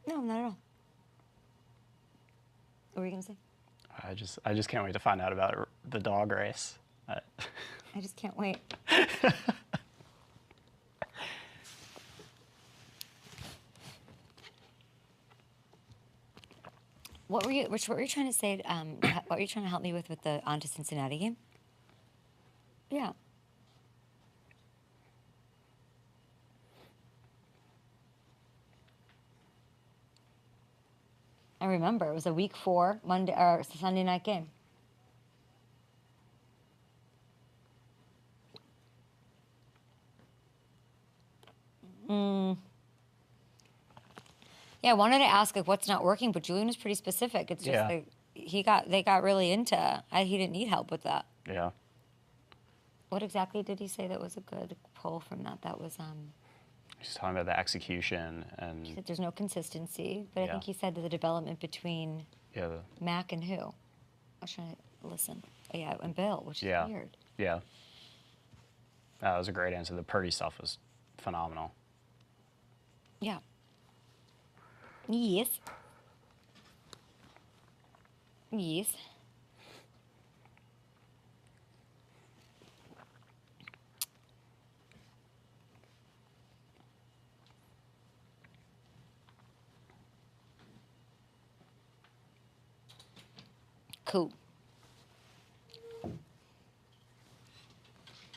No, not at all. What were you going to say? I just can't wait to find out about the dog race. I just can't wait. What were you trying to say? What were you trying to help me with the on to Cincinnati game? Yeah. I remember it was a week 4 Monday or Sunday night game. Yeah, I wanted to ask like what's not working, but Julian was pretty specific. It's just like they got really into. He didn't need help with that. Yeah. What exactly did he say that was a good pull from that? That was He's talking about the execution and. He said there's no consistency, but I think he said the development between Mac and who? I was trying to listen. Oh, yeah, and Bill, which is weird. Yeah. That was a great answer. The Purdy stuff was phenomenal. Yeah. Yes. Yes. Cool.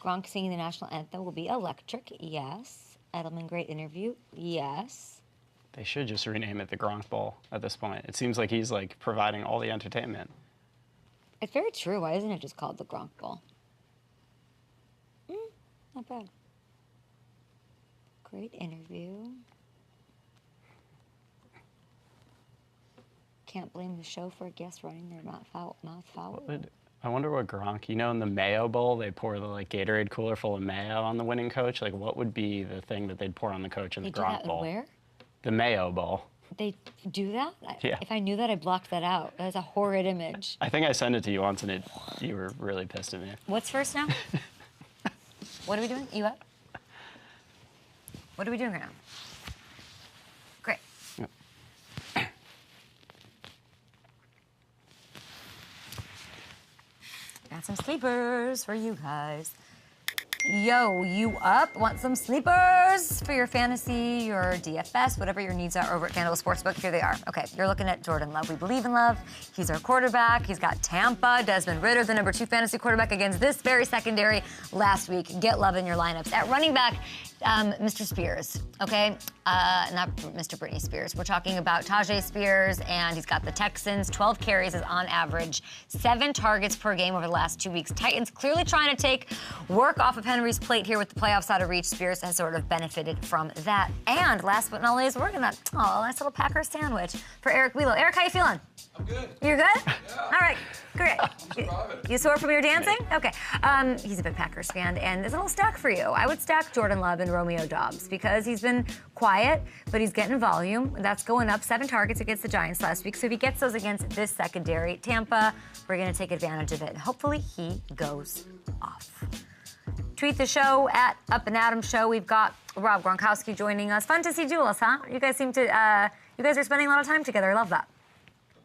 Gronk singing the national anthem will be electric. Yes. Edelman, great interview. Yes. They should just rename it the Gronk Bowl at this point. It seems like he's like providing all the entertainment. It's very true. Why isn't it just called the Gronk Bowl? Not bad. Great interview. Can't blame the show for guests running their mouth foul. I wonder what Gronk, in the Mayo Bowl, they pour the like Gatorade cooler full of mayo on the winning coach. Like, what would be the thing that they'd pour on the coach in the Gronk Bowl? Where? The Mayo Bowl. They do that? Yeah. If I knew that, I blocked that out. That's a horrid image. I think I sent it to you once, and you were really pissed at me. What's first now? What are we doing? You up? What are we doing right now? Great. Yep. Got some sleepers for you guys. Yo, you up? Want some sleepers for your fantasy, your DFS, whatever your needs are over at FanDuel Sportsbook? Here they are. Okay, you're looking at Jordan Love. We believe in Love. He's our quarterback. He's got Tampa. Desmond Ridder, the number 2 fantasy quarterback against this very secondary last week. Get Love in your lineups. At running back, Mr. Spears, okay? Not Mr. Britney Spears. We're talking about Tajay Spears, and he's got the Texans. 12 carries is on average. 7 targets per game over the last 2 weeks. Titans clearly trying to take work off of Henry's plate here with the playoffs out of reach. Spears has sort of benefited from that. And last but not least, we're gonna, nice little Packer sandwich for Eric Wheelo. Eric, how you feeling? I'm good. You're good? Yeah. All right, great. You sore from your dancing? Maybe. Okay. He's a big Packers fan, and there's a little stack for you. I would stack Jordan Love and Romeo Doubs because he's been quiet, but he's getting volume. That's going up. 7 targets against the Giants last week. So if he gets those against this secondary, Tampa, we're going to take advantage of it. Hopefully he goes off. Tweet the show at Up and Adam Show. We've got Rob Gronkowski joining us. Fun to see Jules, huh? You guys seem to, you guys are spending a lot of time together. I love that.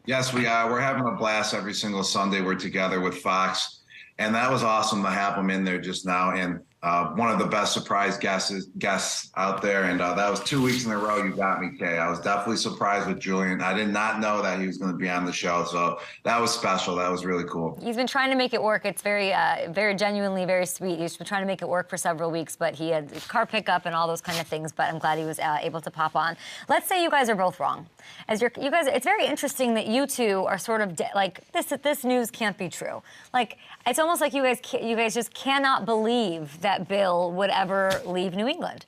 Yes, we are. We're having a blast every single Sunday. We're together with Fox. And that was awesome to have him in there just now. And one of the best surprise guests out there. And that was 2 weeks in a row you got me, Kay. I was definitely surprised with Julian. I did not know that he was going to be on the show. So that was special. That was really cool. He's been trying to make it work. It's very, very genuinely very sweet. He's been trying to make it work for several weeks, but he had car pickup and all those kind of things. But I'm glad he was able to pop on. Let's say you guys are both wrong. You guys, it's very interesting that you two are sort of like this news can't be true. Like it's almost like you guys just cannot believe that Bill would ever leave New England.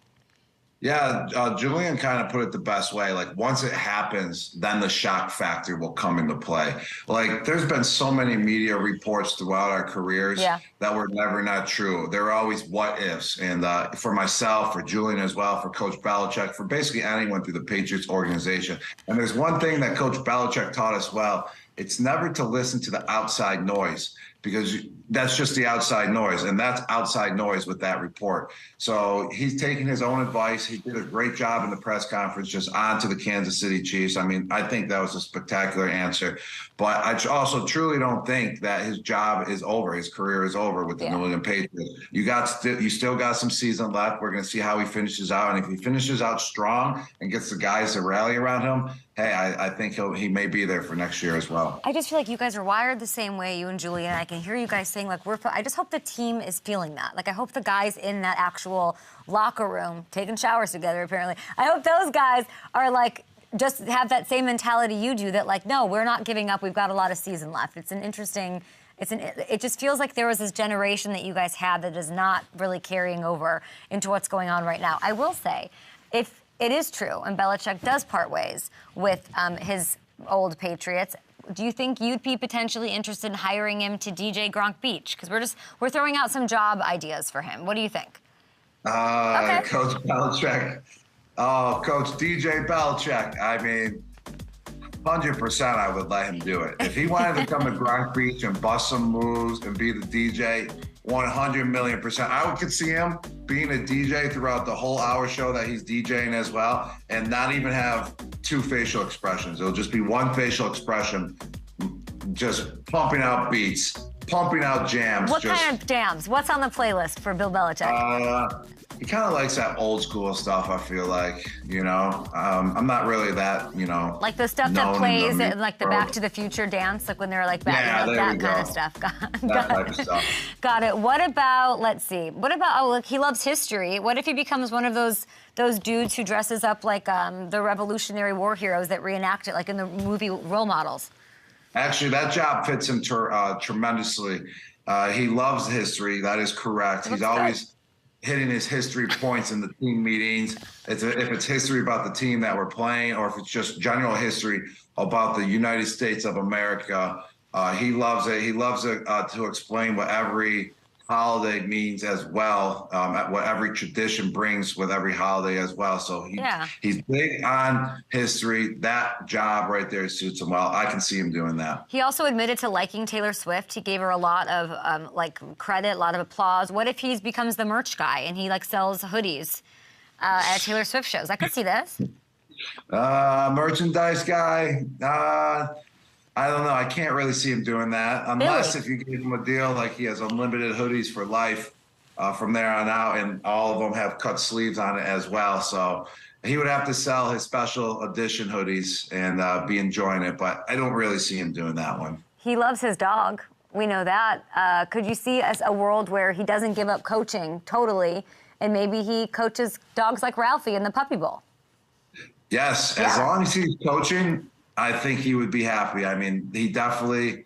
Yeah, Julian kind of put it the best way. Like, once it happens, then the shock factor will come into play. Like, there's been so many media reports throughout our careers that were never not true. There were always what ifs. And for myself, for Julian as well, for Coach Belichick, for basically anyone through the Patriots organization. And there's one thing that Coach Belichick taught us well. It's never to listen to the outside noise, because that's just the outside noise, and that's outside noise with that report. So he's taking his own advice. He did a great job in the press conference, just on to the Kansas City Chiefs. I mean, I think that was a spectacular answer. But I also truly don't think that his job is over. His career is over with the New England Patriots. You still got some season left. We're going to see how he finishes out. And if he finishes out strong and gets the guys to rally around him, hey, I think he may be there for next year as well. I just feel like you guys are wired the same way, you and Julian. I can hear you guys saying, like, I just hope the team is feeling that. Like, I hope the guys in that actual locker room, taking showers together, apparently, I hope those guys are, like, just have that same mentality you do, that, like, no, we're not giving up. We've got a lot of season left. It's an interesting... It just feels like there was this generation that you guys had that is not really carrying over into what's going on right now. I will say, if it is true and Belichick does part ways with his old Patriots, do you think you'd be potentially interested in hiring him to DJ Gronk Beach? Because we're throwing out some job ideas for him. What do you think? Okay. Coach Belichick. Oh, Coach DJ Belichick. I mean, 100% I would let him do it. If he wanted to come to Gronk Beach and bust some moves and be the DJ, 100,000,000%. I could see him being a DJ throughout the whole hour show that he's DJing as well, and not even have two facial expressions. It'll just be one facial expression, just pumping out beats, pumping out jams. What kind of jams? What's on the playlist for Bill Belichick? He kind of likes that old school stuff, I feel like, you know. I'm not really that, you know. Like the stuff that plays, like the Back to the Future dance, like when they're like back, that kind of stuff. That type of stuff. Got it. What about, let's see, look, he loves history. What if he becomes one of those dudes who dresses up like the Revolutionary War heroes that reenact it, like in the movie Role Models? Actually, that job fits him tremendously. He loves history. That is correct. He's always hitting his history points in the team meetings. If it's history about the team that we're playing, or if it's just general history about the United States of America, he loves it. He loves it to explain what every holiday means as well, what every tradition brings with every holiday as well. So he's big on history. That job right there suits him well. I can see him doing that. He also admitted to liking Taylor Swift. He gave her a lot of credit, a lot of applause. What if he becomes the merch guy and he sells hoodies at Taylor Swift shows? I could see this. Merchandise guy. I don't know. I can't really see him doing that unless if you give him a deal like he has unlimited hoodies for life from there on out, and all of them have cut sleeves on it as well. So he would have to sell his special edition hoodies and be enjoying it, but I don't really see him doing that one. He loves his dog. We know that. Could you see a world where he doesn't give up coaching totally, and maybe he coaches dogs like Ralphie in the Puppy Bowl? Yes, as long as he's coaching, I think he would be happy. I mean, he definitely,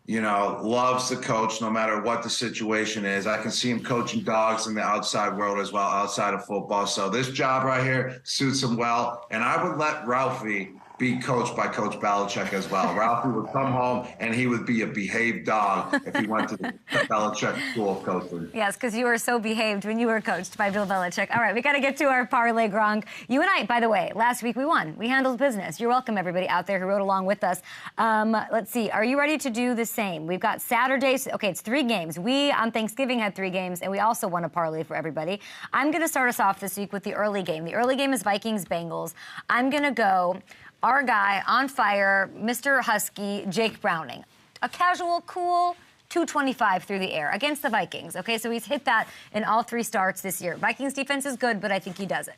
loves to coach no matter what the situation is. I can see him coaching dogs in the outside world as well, outside of football. So this job right here suits him well. And I would let Ralphie be coached by Coach Belichick as well. Ralphie would come home and he would be a behaved dog if he went to the Belichick school of coaching. Yes, because you were so behaved when you were coached by Bill Belichick. All right, we got to get to our parlay, Gronk. You and I, by the way, last week we won. We handled business. You're welcome, everybody out there who rode along with us. Let's see. Are you ready to do the same? We've got Saturdays. Okay, it's 3 games. We, on Thanksgiving, had 3 games, and we also won a parlay for everybody. I'm going to start us off this week with the early game. The early game is Vikings-Bengals. I'm going to go our guy on fire, Mr. Husky, Jake Browning. A casual, cool 225 through the air against the Vikings. Okay, so he's hit that in all 3 starts this year. Vikings defense is good, but I think he does it.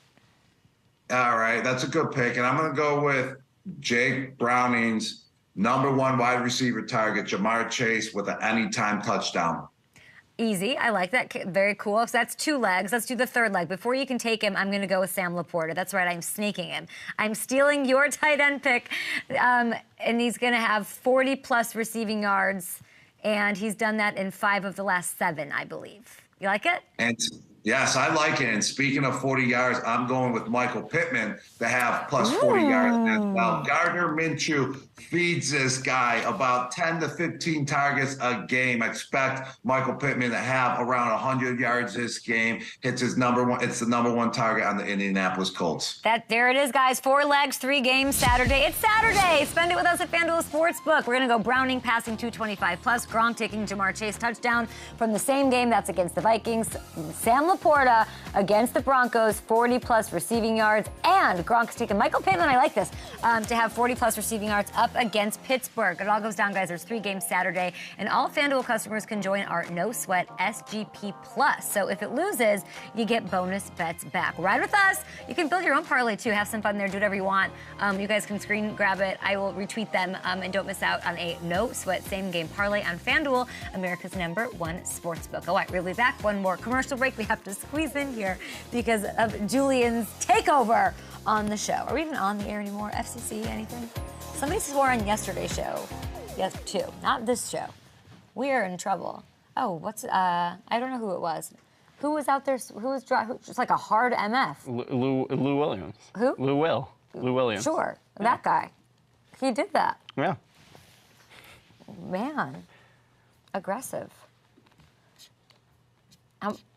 All right, that's a good pick. And I'm going to go with Jake Browning's #1 wide receiver target, Jamar Chase, with an anytime touchdown. Easy. I like that. Very cool. So that's 2 legs. Let's do the 3rd leg. Before you can take him, I'm going to go with Sam Laporta. That's right. I'm sneaking him. I'm stealing your tight end pick. And he's going to have 40-plus receiving yards. And he's done that in 5 of the last 7, I believe. You like it? And yes, I like it. And speaking of 40 yards, I'm going with Michael Pittman to have plus 40 yards as well. Gardner Minshew feeds this guy about 10 to 15 targets a game. I expect Michael Pittman to have around 100 yards this game. It's his #1. It's the #1 target on the Indianapolis Colts. There it is, guys. 4 legs, 3 games, Saturday. It's Saturday. Spend it with us at FanDuel Sportsbook. We're going to go Browning passing 225 plus. Gronk taking Jamar Chase touchdown from the same game. That's against the Vikings. Sam Laporta against the Broncos, 40-plus receiving yards. And Gronk's taking Michael Pittman, I like this, to have 40-plus receiving yards up against Pittsburgh. It all goes down, guys. There's 3 games Saturday. And all FanDuel customers can join our no-sweat SGP Plus. So if it loses, you get bonus bets back. Ride with us. You can build your own parlay, too. Have some fun there. Do whatever you want. You guys can screen grab it. I will retweet them. And don't miss out on a no-sweat same-game parlay on FanDuel, America's #1 sportsbook. All right, we'll be back. One more commercial break we have to squeeze in here because of Julian's takeover on the show. Are we even on the air anymore? FCC, anything? Somebody swore on yesterday's show. Yes, 2. Not this show. We are in trouble. Oh, I don't know who it was. Who was out there? Who was just like a hard MF? Lou Williams. Who? Lou Williams. Sure, that guy. He did that. Yeah. Man, aggressive.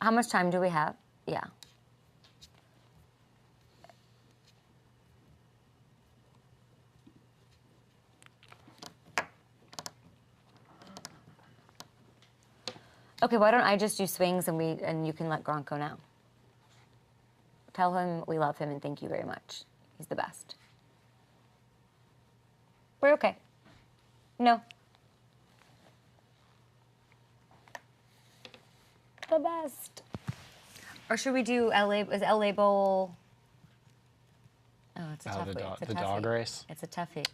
How much time do we have? Yeah. Okay, why don't I just do swings and you can let Gronk go now. Tell him we love him and thank you very much. He's the best. We're okay. No. The best. Or should we do LA? Is LA Bowl? Oh, it's a toughie. The dog race? It's a toughie.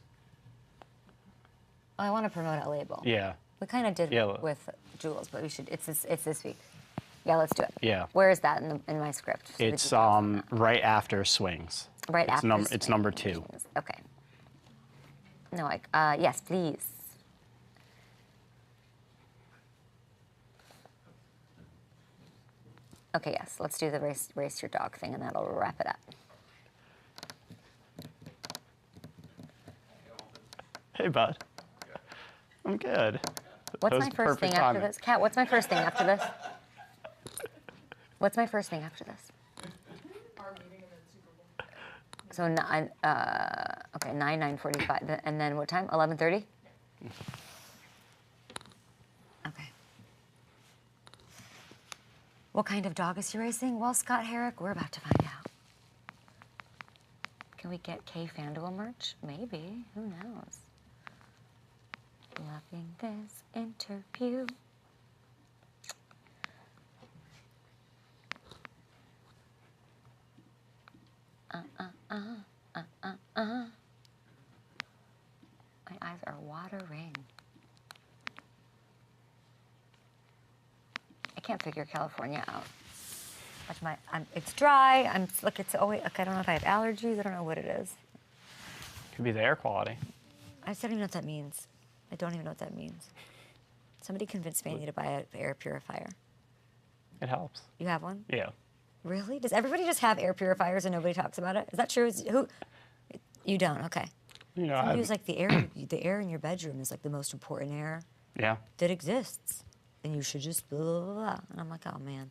Oh, I want to promote LA Bowl. Yeah. We kind of did with Jules, but we should. It's this week. Yeah, let's do it. Yeah. Where is that in my script? So it's right after swings. Right after. It's #2. Okay. No, yes, please. Okay, yes. Let's do the race your dog thing, and that'll wrap it up. Hey, bud. I'm good. What's my first thing after this? Kat, what's my first thing after this? What's my first thing after this? So, 9:45. And then what time? 11:30? Okay. What kind of dog is he racing? Well, Scott Herrick, we're about to find out. Can we get K FanDuel merch? Maybe. Who knows? Loving this interview. My eyes are watering. I can't figure California out. Like it's dry. It's always. Like, I don't know if I have allergies. I don't know what it is. Could be the air quality. I don't even know what that means. I don't even know what that means. Somebody convinced me I need to buy an air purifier. It helps. You have one? Yeah. Really? Does everybody just have air purifiers and nobody talks about it? Is that true? Who? You don't? Okay. You know, Somebody was like, the air in your bedroom is like the most important air that exists. And you should just blah, blah, blah. And I'm like, oh, man.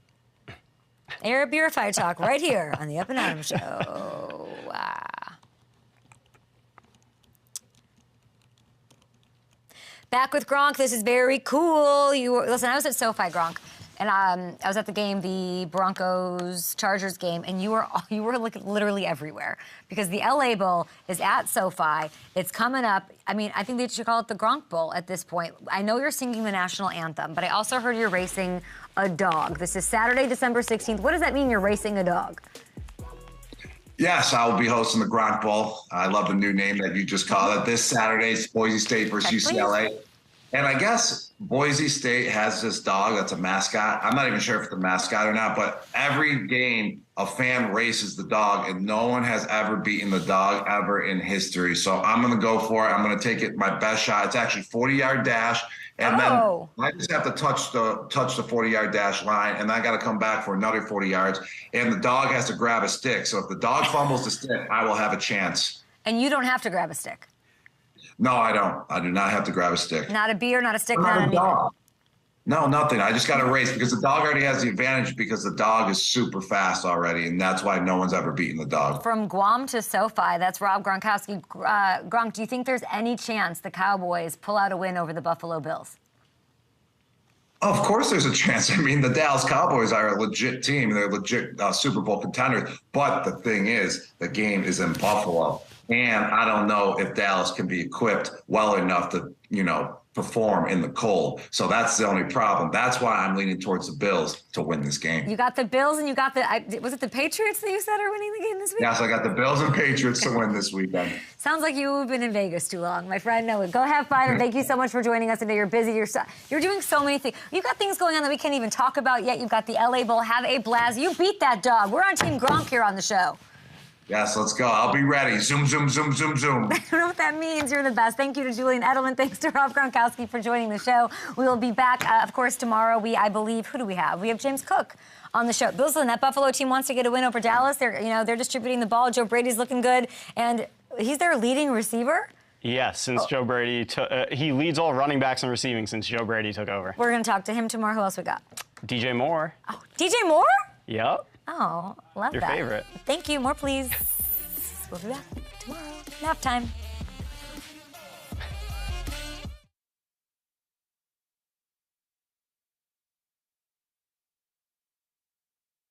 Air purifier talk right here on the Up and Adam Show. Wow. Back with Gronk. This is very cool. Listen, I was at SoFi, Gronk, and I was at the game, the Broncos-Chargers game, and you were like literally everywhere because the LA Bowl is at SoFi. It's coming up. I mean, I think they should call it the Gronk Bowl at this point. I know you're singing the national anthem, but I also heard you're racing a dog. This is Saturday, December 16th. What does that mean, you're racing a dog? Yes, I will be hosting the Gronk Bowl. I love the new name that you just called it. This Saturday, it's Boise State versus UCLA. And I guess Boise State has this dog that's a mascot. I'm not even sure if it's a mascot or not, but every game a fan races the dog, and no one has ever beaten the dog ever in history. So I'm going to go for it. I'm going to take it my best shot. It's actually 40-yard dash. And then I just have to touch the 40-yard dash line, and I got to come back for another 40 yards. And the dog has to grab a stick. So if the dog fumbles the stick, I will have a chance. And you don't have to grab a stick. No, I don't. I do not have to grab a stick. Not a beer, not a stick, not anything. Dog. No, nothing. I just got to race because the dog already has the advantage because the dog is super fast already, and that's why no one's ever beaten the dog. From Guam to SoFi, that's Rob Gronkowski. Gronk, do you think there's any chance the Cowboys pull out a win over the Buffalo Bills? Of course there's a chance. I mean, the Dallas Cowboys are a legit team. They're legit Super Bowl contenders. But the thing is, the game is in Buffalo. And I don't know if Dallas can be equipped well enough to, perform in the cold. So that's the only problem. That's why I'm leaning towards the Bills to win this game. You got the Bills and you got was it the Patriots that you said are winning the game this week? Yes, I got the Bills and Patriots to win this weekend. Sounds like you've been in Vegas too long, my friend. No, go have fun, and thank you so much for joining us today. You're busy. You're doing so many things. You've got things going on that we can't even talk about yet. You've got the LA Bowl. Have a blast. You beat that dog. We're on Team Gronk here on the show. Yes, let's go. I'll be ready. Zoom, zoom, zoom, zoom, zoom. I don't know what that means. You're the best. Thank you to Julian Edelman. Thanks to Rob Gronkowski for joining the show. We will be back, of course, tomorrow. I believe, who do we have? We have James Cook on the show. Listen, that Buffalo team wants to get a win over Dallas. They're distributing the ball. Joe Brady's looking good, and he's their leading receiver. Yes, since Joe Brady he leads all running backs in receiving since Joe Brady took over. We're going to talk to him tomorrow. Who else we got? DJ Moore. Oh, DJ Moore? Yep. Oh, love Your that. favorite. Thank you. More, please. We'll be back tomorrow. Nap time.